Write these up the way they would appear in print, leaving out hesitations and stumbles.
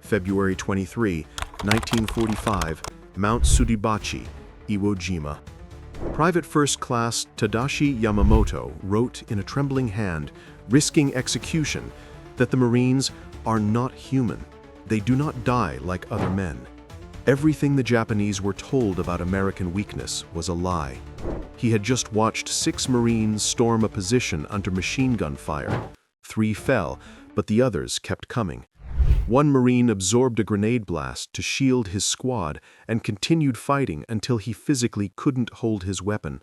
February 23, 1945, Mount Suribachi, Iwo Jima. Private First Class Tadashi Yamamoto wrote in a trembling hand, risking execution, that the Marines are not human. They do not die like other men. Everything the Japanese were told about American weakness was a lie. He had just watched 6 Marines storm a position under machine gun fire. 3 fell, but the others kept coming. 1 Marine absorbed a grenade blast to shield his squad and continued fighting until he physically couldn't hold his weapon.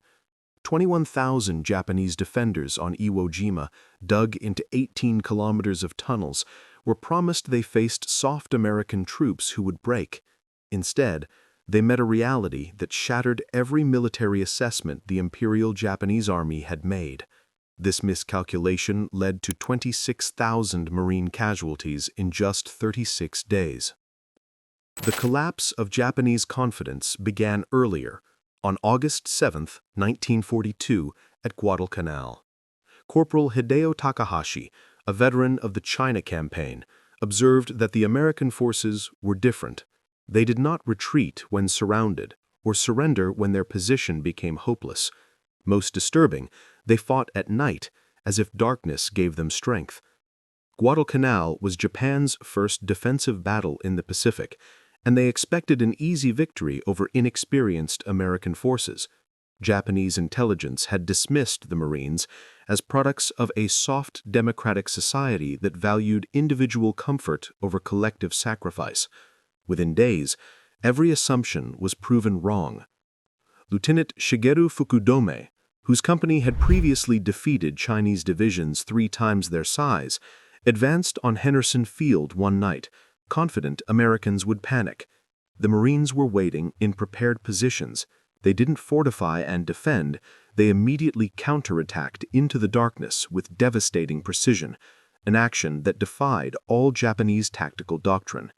21,000 Japanese defenders on Iwo Jima, dug into 18 kilometers of tunnels, were promised they faced soft American troops who would break. Instead, they met a reality that shattered every military assessment the Imperial Japanese Army had made. This miscalculation led to 26,000 Marine casualties in just 36 days. The collapse of Japanese confidence began earlier, on August 7, 1942, at Guadalcanal. Corporal Hideo Takahashi, a veteran of the China campaign, observed that the American forces were different. They did not retreat when surrounded, or surrender when their position became hopeless. Most disturbing, they fought at night, as if darkness gave them strength. Guadalcanal was Japan's first defensive battle in the Pacific, and they expected an easy victory over inexperienced American forces. Japanese intelligence had dismissed the Marines as products of a soft democratic society that valued individual comfort over collective sacrifice. Within days, every assumption was proven wrong. Lieutenant Shigeru Fukudome, whose company had previously defeated Chinese divisions 3 times their size, advanced on Henderson Field one night, confident Americans would panic. The Marines were waiting in prepared positions. They didn't fortify and defend, they immediately counterattacked into the darkness with devastating precision, an action that defied all Japanese tactical doctrine.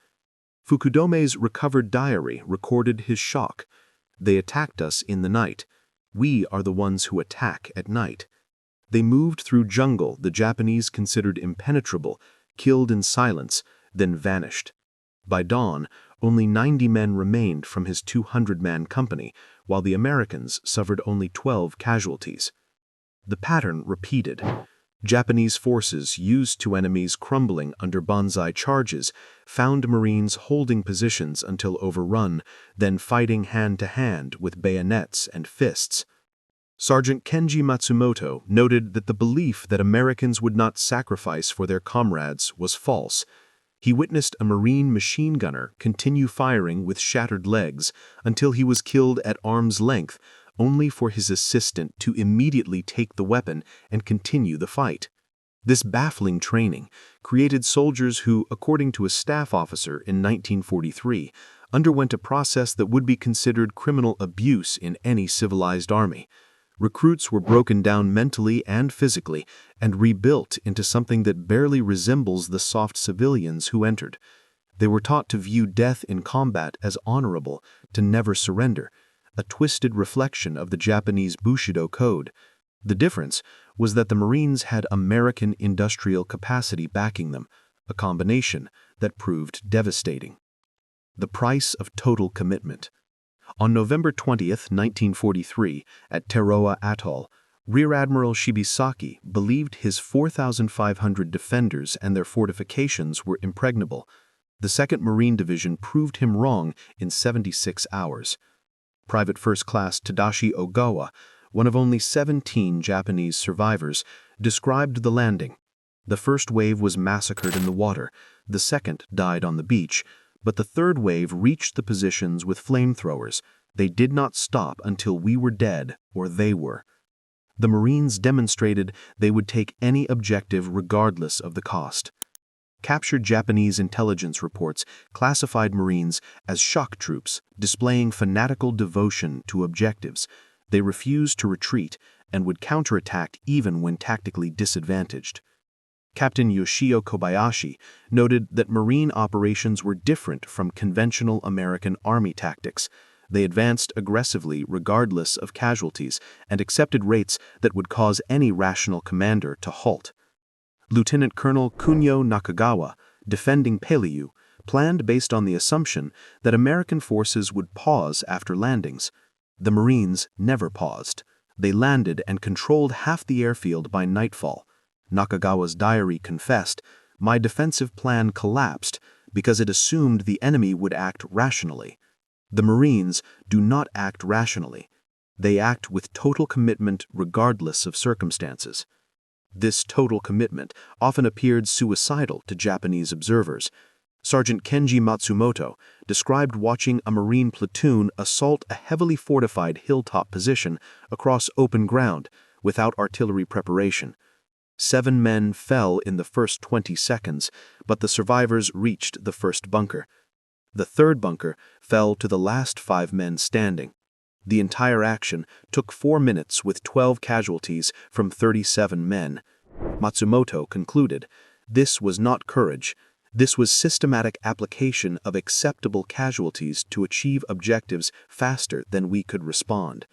Fukudome's recovered diary recorded his shock. "They attacked us in the night. We are the ones who attack at night." They moved through jungle the Japanese considered impenetrable, killed in silence, then vanished. By dawn, only 90 men remained from his 200-man company, while the Americans suffered only 12 casualties. The pattern repeated. Japanese forces, used to enemies crumbling under banzai charges, found Marines holding positions until overrun, then fighting hand-to-hand with bayonets and fists. Sergeant Kenji Matsumoto noted that the belief that Americans would not sacrifice for their comrades was false. He witnessed a Marine machine gunner continue firing with shattered legs until he was killed at arm's length, only for his assistant to immediately take the weapon and continue the fight. This baffling training created soldiers who, according to a staff officer in 1943, underwent a process that would be considered criminal abuse in any civilized army. Recruits were broken down mentally and physically and rebuilt into something that barely resembles the soft civilians who entered. They were taught to view death in combat as honorable, to never surrender, a twisted reflection of the Japanese bushido code. The difference was that the Marines had American industrial capacity backing them, a combination that proved devastating. The price of total commitment. On November 20, 1943, at Teroa Atoll, Rear Admiral Shibasaki believed his 4,500 defenders and their fortifications were impregnable. The 2nd Marine Division proved him wrong in 76 hours. Private First Class Tadashi Ogawa, one of only 17 Japanese survivors, described the landing. The first wave was massacred in the water, the second died on the beach, but the third wave reached the positions with flamethrowers. They did not stop until we were dead, or they were. The Marines demonstrated they would take any objective regardless of the cost. Captured Japanese intelligence reports classified Marines as shock troops, displaying fanatical devotion to objectives. They refused to retreat and would counterattack even when tactically disadvantaged. Captain Yoshio Kobayashi noted that Marine operations were different from conventional American Army tactics. They advanced aggressively regardless of casualties and accepted rates that would cause any rational commander to halt. Lieutenant Colonel Kunio Nakagawa, defending Peleyu, planned based on the assumption that American forces would pause after landings. The Marines never paused. They landed and controlled half the airfield by nightfall. Nakagawa's diary confessed, "My defensive plan collapsed because it assumed the enemy would act rationally." The Marines do not act rationally. They act with total commitment regardless of circumstances. This total commitment often appeared suicidal to Japanese observers. Sergeant Kenji Matsumoto described watching a Marine platoon assault a heavily fortified hilltop position across open ground without artillery preparation. 7 men fell in the first 20 seconds, but the survivors reached the first bunker. The third bunker fell to the last 5 men standing. The entire action took 4 minutes with 12 casualties from 37 men. Matsumoto concluded, "This was not courage. This was systematic application of acceptable casualties to achieve objectives faster than we could respond."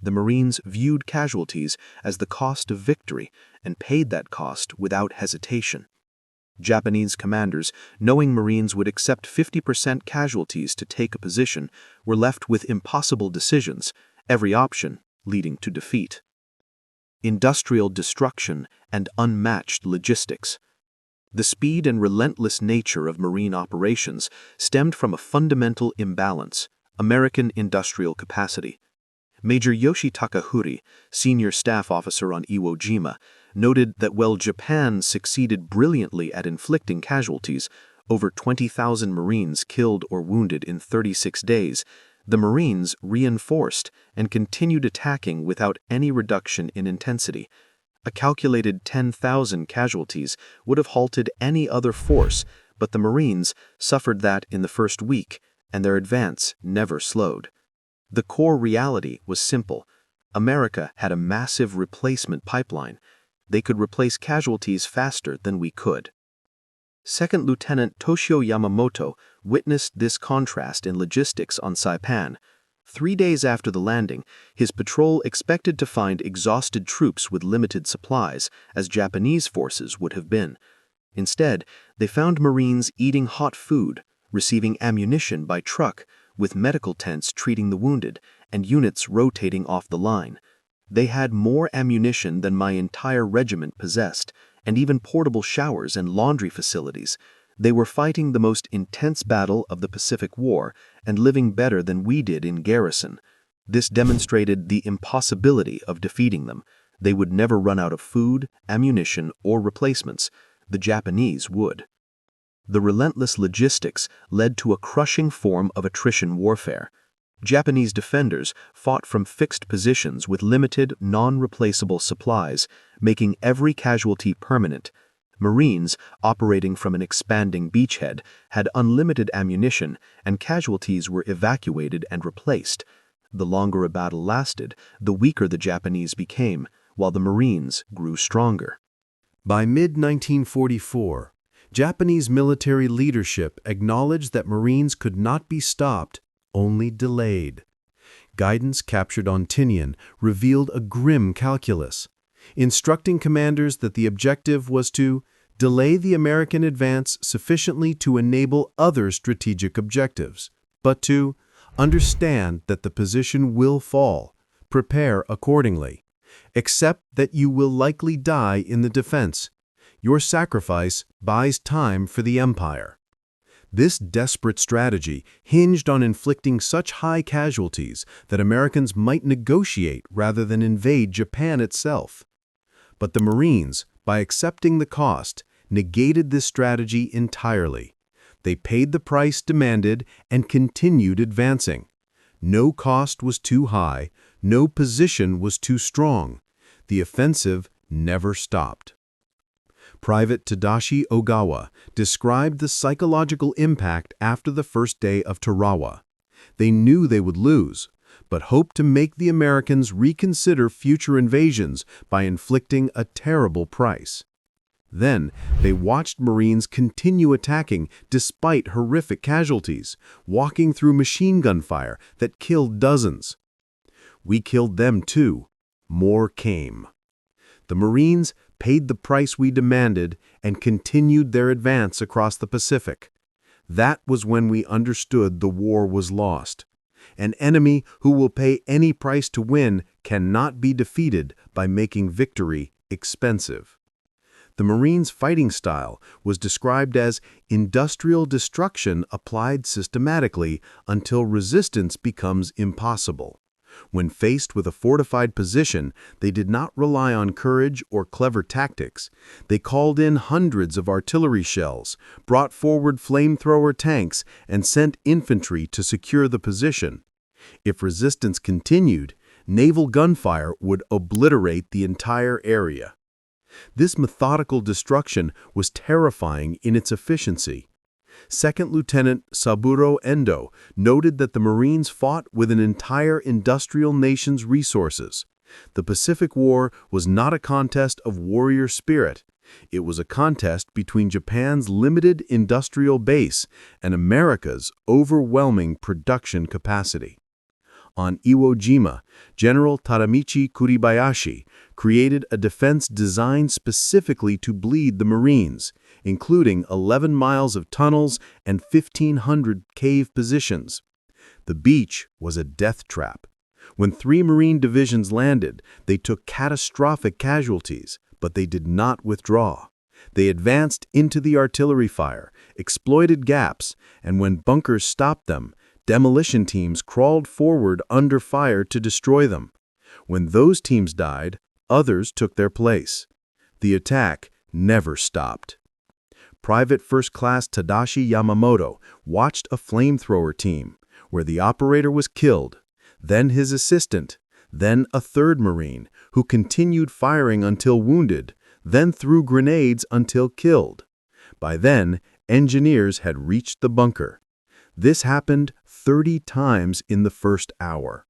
The Marines viewed casualties as the cost of victory and paid that cost without hesitation. Japanese commanders, knowing Marines would accept 50% casualties to take a position, were left with impossible decisions, every option leading to defeat. Industrial destruction and unmatched logistics. The speed and relentless nature of Marine operations stemmed from a fundamental imbalance: American industrial capacity. Major Yoshitaka Huri, senior staff officer on Iwo Jima, noted that while Japan succeeded brilliantly at inflicting casualties, over 20,000 Marines killed or wounded in 36 days, the Marines reinforced and continued attacking without any reduction in intensity. A calculated 10,000 casualties would have halted any other force, but the Marines suffered that in the first week, and their advance never slowed. The core reality was simple. America had a massive replacement pipeline. They could replace casualties faster than we could. Second Lieutenant Toshio Yamamoto witnessed this contrast in logistics on Saipan. 3 days after the landing, his patrol expected to find exhausted troops with limited supplies, as Japanese forces would have been. Instead, they found Marines eating hot food, receiving ammunition by truck, with medical tents treating the wounded, and units rotating off the line. They had more ammunition than my entire regiment possessed, and even portable showers and laundry facilities. They were fighting the most intense battle of the Pacific War and living better than we did in garrison. This demonstrated the impossibility of defeating them. They would never run out of food, ammunition, or replacements. The Japanese would. The relentless logistics led to a crushing form of attrition warfare. Japanese defenders fought from fixed positions with limited, non-replaceable supplies, making every casualty permanent. Marines, operating from an expanding beachhead, had unlimited ammunition, and casualties were evacuated and replaced. The longer a battle lasted, the weaker the Japanese became, while the Marines grew stronger. By mid-1944, Japanese military leadership acknowledged that Marines could not be stopped, only delayed. Guidance captured on Tinian revealed a grim calculus, instructing commanders that the objective was to delay the American advance sufficiently to enable other strategic objectives, but to understand that the position will fall, prepare accordingly, accept that you will likely die in the defense. Your sacrifice buys time for the empire. This desperate strategy hinged on inflicting such high casualties that Americans might negotiate rather than invade Japan itself. But the Marines, by accepting the cost, negated this strategy entirely. They paid the price demanded and continued advancing. No cost was too high, no position was too strong. The offensive never stopped. Private Tadashi Ogawa described the psychological impact after the first day of Tarawa. They knew they would lose, but hoped to make the Americans reconsider future invasions by inflicting a terrible price. Then, they watched Marines continue attacking despite horrific casualties, walking through machine gun fire that killed dozens. We killed them too. More came. The Marines paid the price we demanded and continued their advance across the Pacific. That was when we understood the war was lost. An enemy who will pay any price to win cannot be defeated by making victory expensive. The Marines' fighting style was described as industrial destruction applied systematically until resistance becomes impossible. When faced with a fortified position, they did not rely on courage or clever tactics. They called in hundreds of artillery shells, brought forward flamethrower tanks, and sent infantry to secure the position. If resistance continued, naval gunfire would obliterate the entire area. This methodical destruction was terrifying in its efficiency. Second Lieutenant Saburo Endo noted that the Marines fought with an entire industrial nation's resources. The Pacific War was not a contest of warrior spirit. It was a contest between Japan's limited industrial base and America's overwhelming production capacity. On Iwo Jima, General Tadashi Kuribayashi created a defense designed specifically to bleed the Marines, including 11 miles of tunnels and 1,500 cave positions. The beach was a death trap. When 3 Marine divisions landed, they took catastrophic casualties, but they did not withdraw. They advanced into the artillery fire, exploited gaps, and when bunkers stopped them, demolition teams crawled forward under fire to destroy them. When those teams died, others took their place. The attack never stopped. Private First Class Tadashi Yamamoto watched a flamethrower team, where the operator was killed, then his assistant, then a 3rd Marine, who continued firing until wounded, then threw grenades until killed. By then, engineers had reached the bunker. This happened 30 times in the first hour.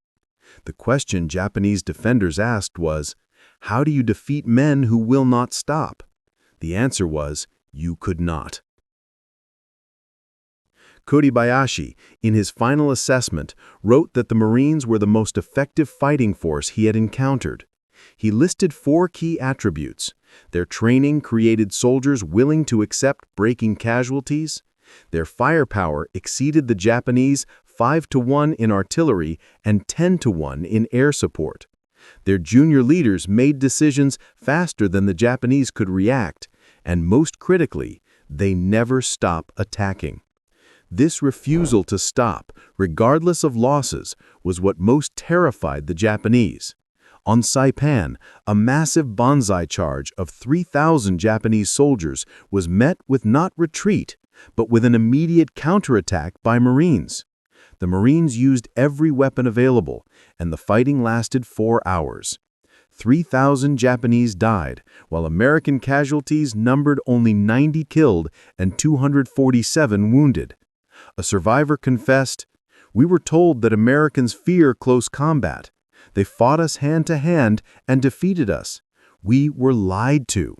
The question Japanese defenders asked was, how do you defeat men who will not stop? The answer was, you could not. Kuribayashi, in his final assessment, wrote that the Marines were the most effective fighting force he had encountered. He listed 4 key attributes. Their training created soldiers willing to accept breaking casualties. Their firepower exceeded the Japanese 5-to-1 in artillery and 10-to-1 in air support. Their junior leaders made decisions faster than the Japanese could react, and most critically, they never stopped attacking. This refusal to stop, regardless of losses, was what most terrified the Japanese. On Saipan, a massive banzai charge of 3,000 Japanese soldiers was met with not retreat, but with an immediate counterattack by Marines. The Marines used every weapon available, and the fighting lasted 4 hours. 3,000 Japanese died, while American casualties numbered only 90 killed and 247 wounded. A survivor confessed, "We were told that Americans fear close combat. They fought us hand to hand and defeated us. We were lied to."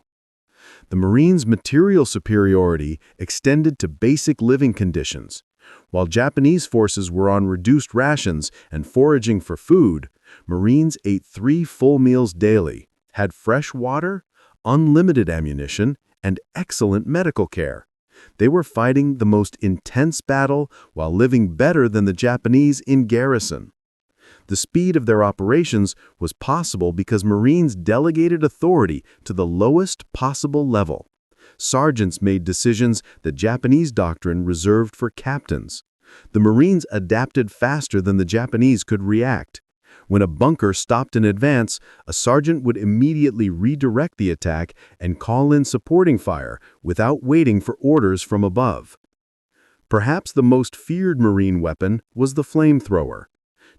The Marines' material superiority extended to basic living conditions. While Japanese forces were on reduced rations and foraging for food, Marines ate 3 full meals daily, had fresh water, unlimited ammunition, and excellent medical care. They were fighting the most intense battle while living better than the Japanese in garrison. The speed of their operations was possible because Marines delegated authority to the lowest possible level. Sergeants made decisions that Japanese doctrine reserved for captains. The Marines adapted faster than the Japanese could react. When a bunker stopped in advance, a sergeant would immediately redirect the attack and call in supporting fire without waiting for orders from above. Perhaps the most feared Marine weapon was the flamethrower.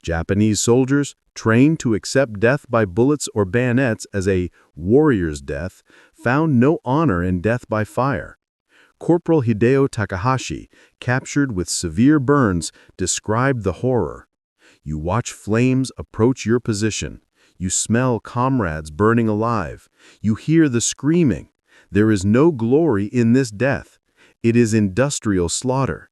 Japanese soldiers, trained to accept death by bullets or bayonets as a warrior's death, found no honor in death by fire. Corporal Hideo Takahashi, captured with severe burns, described the horror. You watch flames approach your position. You smell comrades burning alive. You hear the screaming. There is no glory in this death. It is industrial slaughter.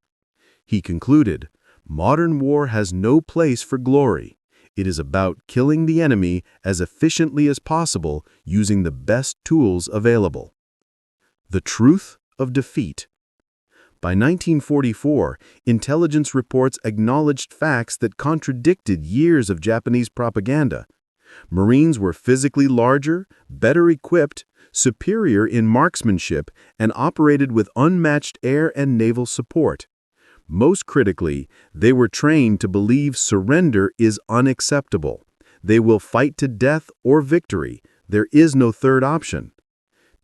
He concluded, modern war has no place for glory. It is about killing the enemy as efficiently as possible using the best tools available. The truth of defeat. By 1944, intelligence reports acknowledged facts that contradicted years of Japanese propaganda. Marines were physically larger, better equipped, superior in marksmanship, and operated with unmatched air and naval support. Most critically, they were trained to believe surrender is unacceptable. They will fight to death or victory. There is no third option.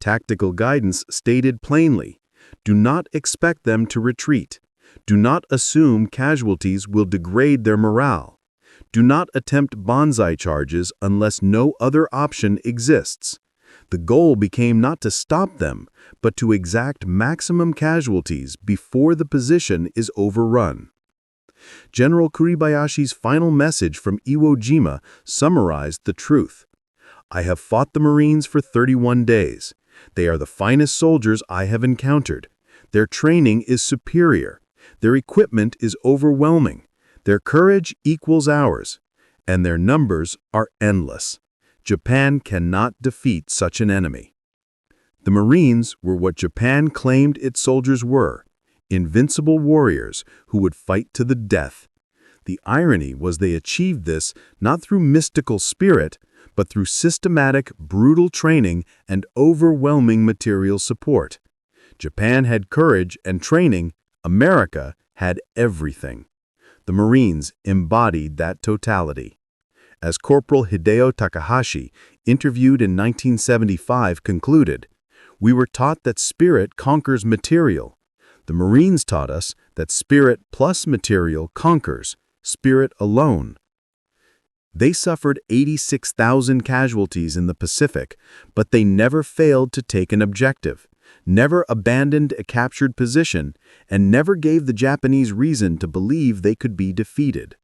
Tactical guidance stated plainly, do not expect them to retreat. Do not assume casualties will degrade their morale. Do not attempt banzai charges unless no other option exists. The goal became not to stop them, but to exact maximum casualties before the position is overrun. General Kuribayashi's final message from Iwo Jima summarized the truth. I have fought the Marines for 31 days. They are the finest soldiers I have encountered. Their training is superior. Their equipment is overwhelming. Their courage equals ours. And their numbers are endless. Japan cannot defeat such an enemy. The Marines were what Japan claimed its soldiers were, invincible warriors who would fight to the death. The irony was they achieved this not through mystical spirit, but through systematic, brutal training and overwhelming material support. Japan had courage and training. America had everything. The Marines embodied that totality. As Corporal Hideo Takahashi, interviewed in 1975, concluded, "We were taught that spirit conquers material. The Marines taught us that spirit plus material conquers, spirit alone." They suffered 86,000 casualties in the Pacific, but they never failed to take an objective, never abandoned a captured position, and never gave the Japanese reason to believe they could be defeated.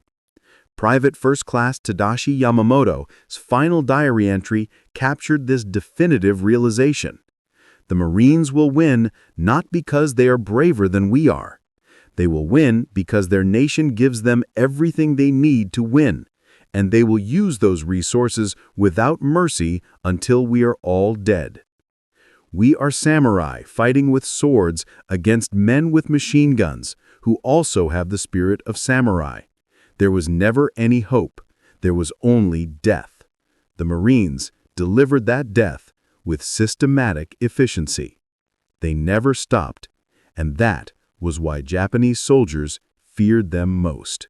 Private First Class Tadashi Yamamoto's final diary entry captured this definitive realization. The Marines will win not because they are braver than we are. They will win because their nation gives them everything they need to win, and they will use those resources without mercy until we are all dead. We are samurai fighting with swords against men with machine guns who also have the spirit of samurai. There was never any hope. There was only death. The Marines delivered that death with systematic efficiency. They never stopped, and that was why Japanese soldiers feared them most.